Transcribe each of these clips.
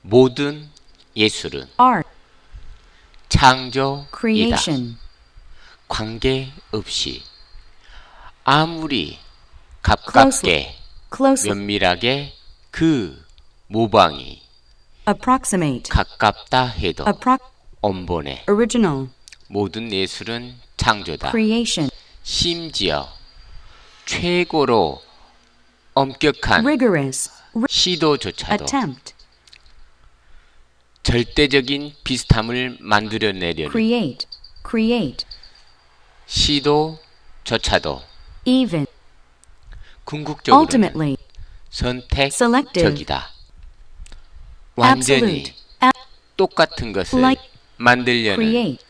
모든 예술은 art, 창조이다. creation, 관계없이 아무리 가깝게 closely, 면밀하게 그 모방이 approximate, 가깝다 해도 원본의 original, 모든 예술은 창조다. creation, 심지어 최고로 엄격한 rigorous, 시도조차도 attempt, 절대적인 비슷함을 만들어내려는 create, 시도조차도 even, 궁극적으로는 ultimately, 선택적이다. 완전히 absolute, 똑같은 것을 like, 만들려는 create,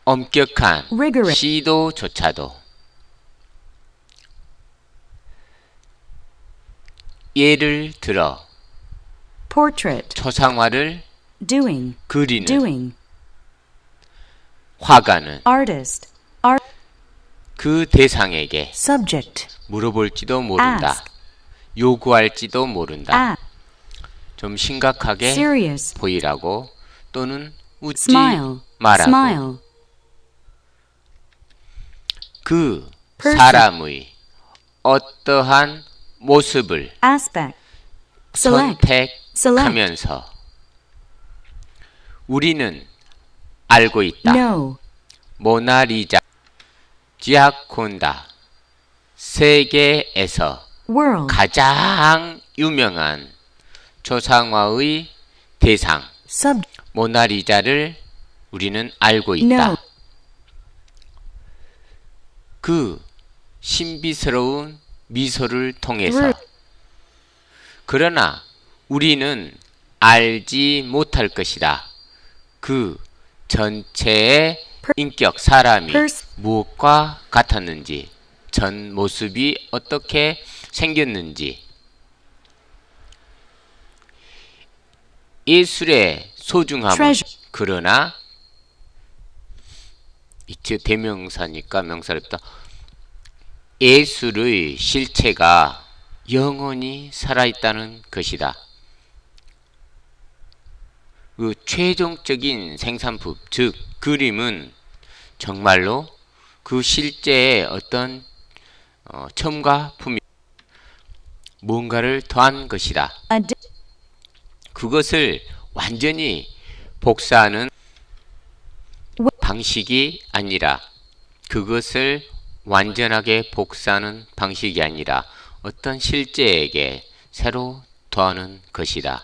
엄격한 rigorous, 시도조차도 예를 들어 portrait, 초상화를 그리는 doing, 화가는 artist, 그 대상에게 subject, 물어볼지도 모른다. ask, 요구할지도 모른다. act, 좀 심각하게 serious, 보이라고 또는 웃지 smile, 말라고 smile, 그 person, 사람의 어떠한 모습을 aspect, 선택하면서 우리는 알고 있다. no, 모나리자, 지아콘다, 세계에서 world, 가장 유명한 초상화의 대상 모나리자를 우리는 알고 있다. no, 그 신비스러운 미소를 통해서. 그러나 우리는 알지 못할 것이다. 그 전체의 인격 사람이 무엇과 같았는지, 전 모습이 어떻게 생겼는지. 예술의 소중함은 그러나 이제 대명사니까 명사랍니다. 예술의 실체가 영원히 살아있다는 것이다. 그 최종적인 생산품, 즉 그림은 정말로 그 실제의 어떤 첨가품이 뭔가를 더한 것이다. 그것을 완전히 복사하는 방식이 아니라, 그것을 완전하게 복사하는 방식이 아니라 어떤 실제에게 새로 더하는 것이다.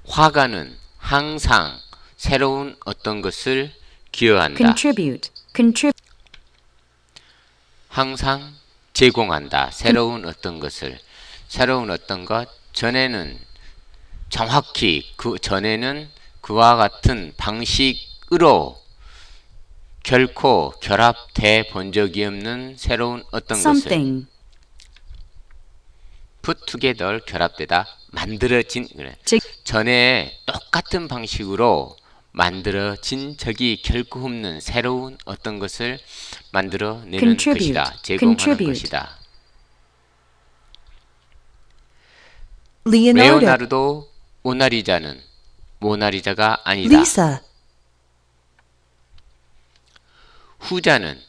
화가는 항상 새로운 어떤 것을 기여한다. 항상 제공한다. 새로운 어떤 것을. 새로운 어떤 것. 전에는 정확히 그 전에는 그와 같은 방식으로 결코 결합돼 본 적이 없는 새로운 어떤 것을 put together, 결합되다, 만들어진. 그래. 전에 똑같은 방식으로 만들어진 적이 결코 없는 새로운 어떤 것을 만들어내는 것이다. 제공하는 것이다. 레오나르도 모나리자는 모나리자가 아니다. 후자는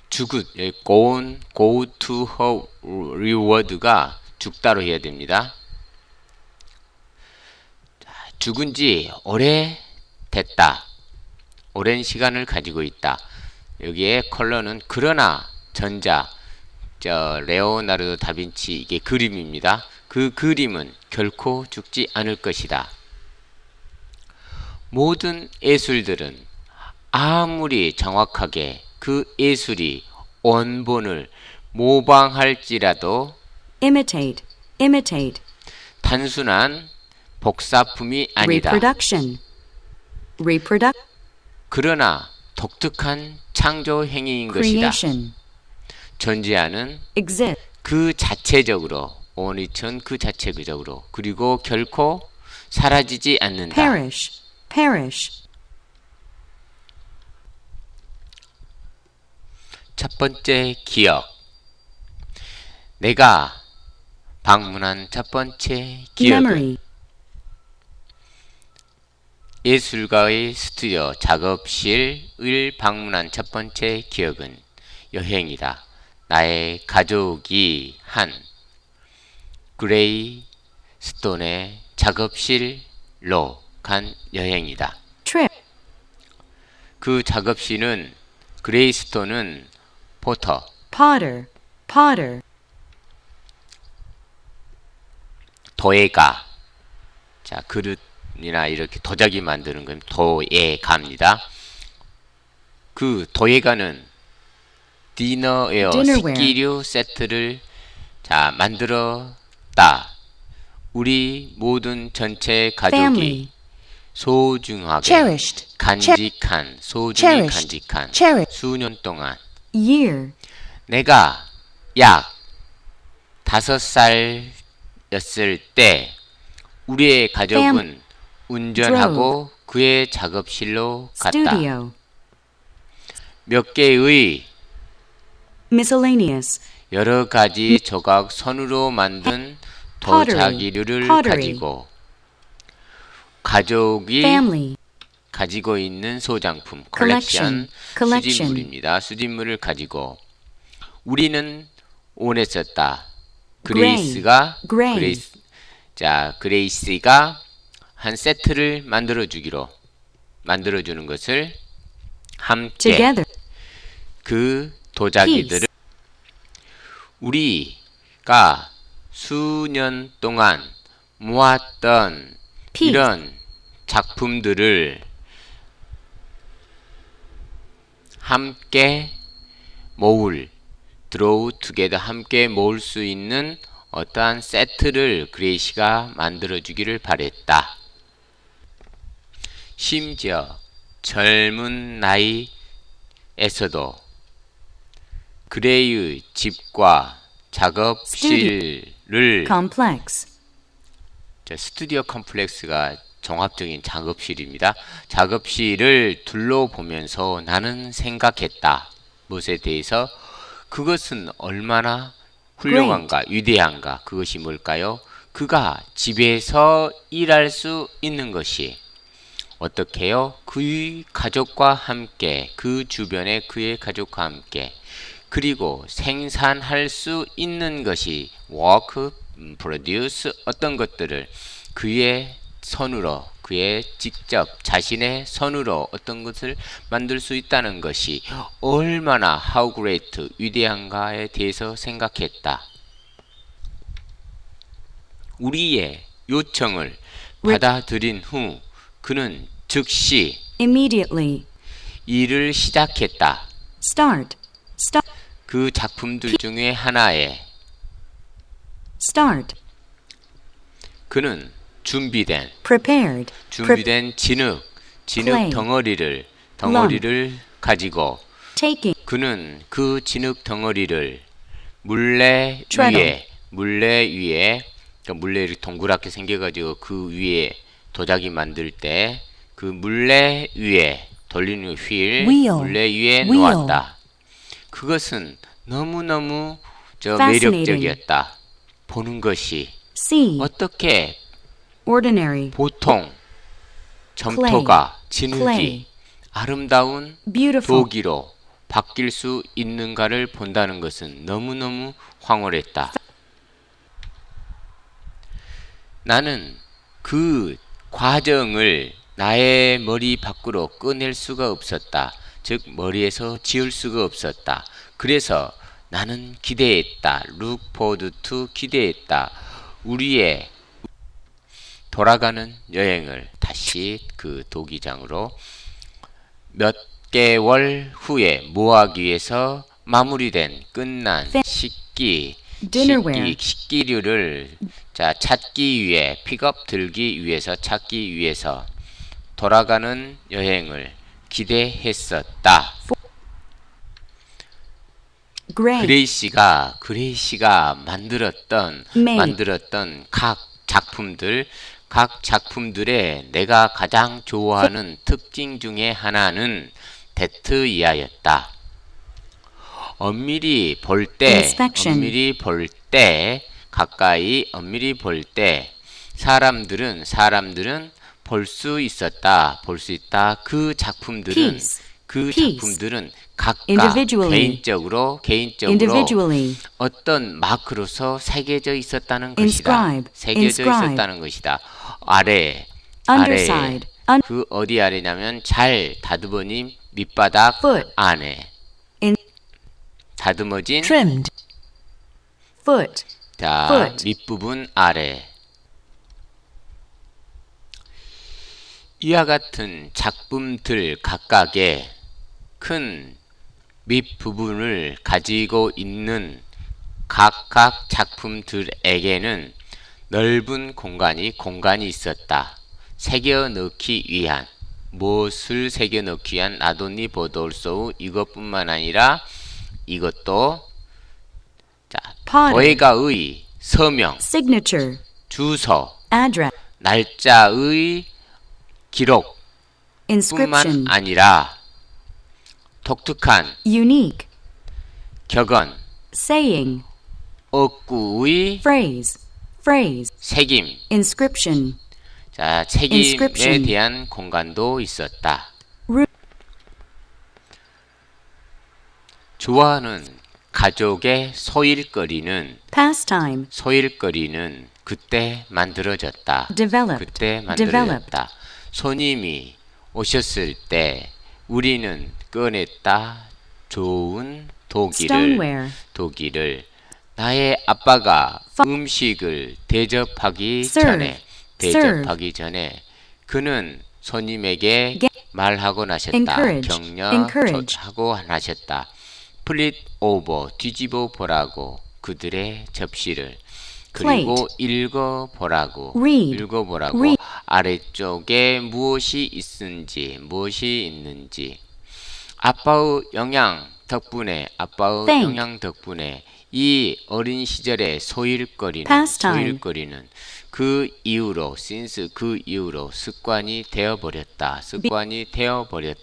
죽은, go to her reward가 죽다로 해야 됩니다. 죽은 지 오래 됐다. 오랜 시간을 가지고 있다. 여기에 컬러는 그러나 전자, 레오나르도 다빈치, 이게 그림입니다. 그 그림은 결코 죽지 않을 것이다. 모든 예술들은 아무리 정확하게 그 예술이 원본을 모방할지라도 imitate, 단순한 복사품이 아니다. 그러나 독특한 창조 행위인 것이다. 존재하는 그 자체적으로, 온이천 그 자체적으로, 그리고 결코 사라지지 않는다. perish. 첫 번째 기억. 내가 방문한 첫 번째 기억은 Memory. 예술가의 스튜디오 작업실을 방문한 첫 번째 기억은 여행이다. 나의 가족이 한 그레이 스톤의 작업실로 간 여행이다. Trip. 그 작업실은 그레이스톤은 포터, Potter. Potter. 도예가. 자, 그릇이나 이렇게 도자기 만드는 건 도예가입니다. 그 도예가는 디너웨어 Dinnerware. 식기류 세트를 자 만들었다. 우리 모든 전체 가족이 Family. 소중하게 cherished, 간직한 소중히 cherished, 간직한 cherished. 수년 동안 Year. 내가 약 5살이었을 때 우리의 가족은 운전하고 그의 작업실로 갔다. Studio. 몇 개의 Miscellaneous. 여러 가지 조각 손으로 만든 도자기류를 Pottery. 가지고 가족이 Family. 가지고 있는 소장품 Collection. 컬렉션 Collection. 수집물입니다. 수집물을 가지고 우리는 원했었다. Gray. 그레이스가 Gray. 그레이스가 한 세트를 만들어주는 것을 함께 Together. 그 도자기들을 우리가 수년 동안 모았던 Piece. 이런 작품들을 함께 draw together 함께 모을 수 있는 어떠한 세트를 그레이시가 만들어주기를 바랬다. 심지어 젊은 나이에서도 그레이의 집과 작업실을 Complex. 스튜디오 컴플렉스가 종합적인 작업실입니다. 작업실을 둘러보면서 나는 생각했다. 무엇에 대해서? 그것은 얼마나 훌륭한가, 위대한가. 그것이 뭘까요? 그가 집에서 일할 수 있는 것이 어떻게요? 그의 가족과 함께, 그 주변에 그의 가족과 함께, 그리고 생산할 수 있는 것이 work, produce 어떤 것들을 그의 손으로, 그의 직접 자신의 손으로 어떤 것을 만들 수 있다는 것이 얼마나 how great, 위대한가에 대해서 생각했다. 우리의 요청을 받아들인 후 그는 즉시 Immediately. 일을 시작했다. Start. Start. 그 작품들 중에 하나에 Start. 그는 준비된 Prepared. 진흙 Clay. 덩어리를 가지고 Taking. 그는 그 진흙 덩어리를 물레 Treadle. 위에 그러니까 물레 이렇게 동그랗게 생겨가지고 그 위에 도자기 만들 때 그 물레 위에 돌리는 Wheel. 물레 위에 Wheel. 놓았다. 그것은 너무너무 Fascinating. 매력적이었다. 보는 것이 See. 어떻게 Ordinary. 보통 점토가 진흙이 Clay. 아름다운 Beautiful. 도기로 바뀔 수 있는가를 본다는 것은 너무너무 황홀했다. 나는 그 과정을 나의 머리 밖으로 꺼낼 수가 없었다. 즉 머리에서 지울 수가 없었다. 그래서 나는 기대했다. look forward to 기대했다. 우리의 돌아가는 여행을 다시 그 도기장으로 몇 개월 후에 모아기 위해서 마무리된 끝난 Dinnerware. 식기류를 찾기 위해 픽업 들기 위해서 찾기 위해서 돌아가는 여행을 기대했었다. Gray. 그레이시가 만들었던 Made. 각 작품들의 내가 가장 좋아하는 특징 중에 하나는 데트이아였다. 엄밀히 볼 때 Inspection. 가까이 엄밀히 볼 때 사람들은 볼 수 있었다, 볼 수 있다. 그 작품들은 Piece. 각각 Individually. 개인적으로 Individually. 어떤 마크로서 새겨져 있었다는 것이다. Inscribe. 새겨져 Inscribe. 있었다는 것이다. 아래 Underside. 그 어디 아래냐면 잘 다듬어진 밑바닥 Foot. 안에 In- 다듬어진 Trimmed. Foot. 자 Foot. 밑부분 아래 이와 같은 작품들 각각의 큰 밑부분을 가지고 있는 각각 작품들에게는 넓은 공간이 있었다. 새겨 넣기 위한 무엇을 새겨 넣기 위한 나도니 보돌소우 이것뿐만 아니라 이것도 자 Potter. 도예가의 서명, Signature. 주소, Address. 날짜의 기록뿐만 Inscription. 아니라 독특한 Unique. 격언, Saying. 어구의 Phrase. 새김, Inscription. 자 책임에 Inscription. 대한 공간도 있었다. Ru- 좋아하는 가족의 소일거리는 Pastime. 그때 만들어졌다. Developed. 그때 만들어졌다. 손님이 오셨을 때 우리는 꺼냈다. 좋은 Stoneware. 도기를 나의 아빠가 음식을 대접하기 Serve. 전에 그는 손님에게 말하고 나셨다. Encourage. 격려하고 나셨다. 플립 오버 뒤집어 보라고 그들의 접시를 그리고 읽어보라고 Read. 아래쪽에 무엇이 있는지 아빠의 영향 덕분에 이 어린 시절의 소일거리는 그 이후로 습관이 되어버렸다.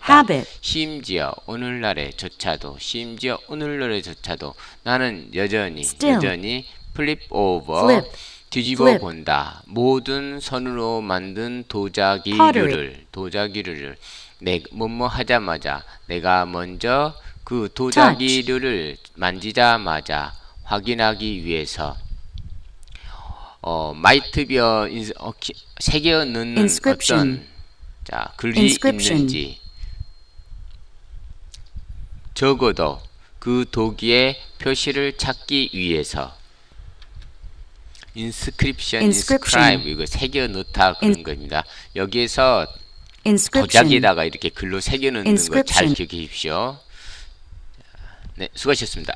Habit. 심지어 오늘날에조차도 나는 여전히 플립 오버 Flip. 뒤집어 본다. 모든 손으로 만든 도자기를 뭐뭐 하자마자 내가 먼저 그 도자기를 만지자마자 확인하기 위해서 마이트비어 새겨 넣는 Inscription. 어떤 글이 Inscription. 있는지 적어도 그 도기의 표시를 찾기 위해서 inscribe 이거 새겨 넣다 그런 겁니다. 여기에서 Inscription. 도자기에다가 이렇게 글로 새겨 넣는 거 잘 Inscription. 기억해 주십시오. 네, 수고하셨습니다.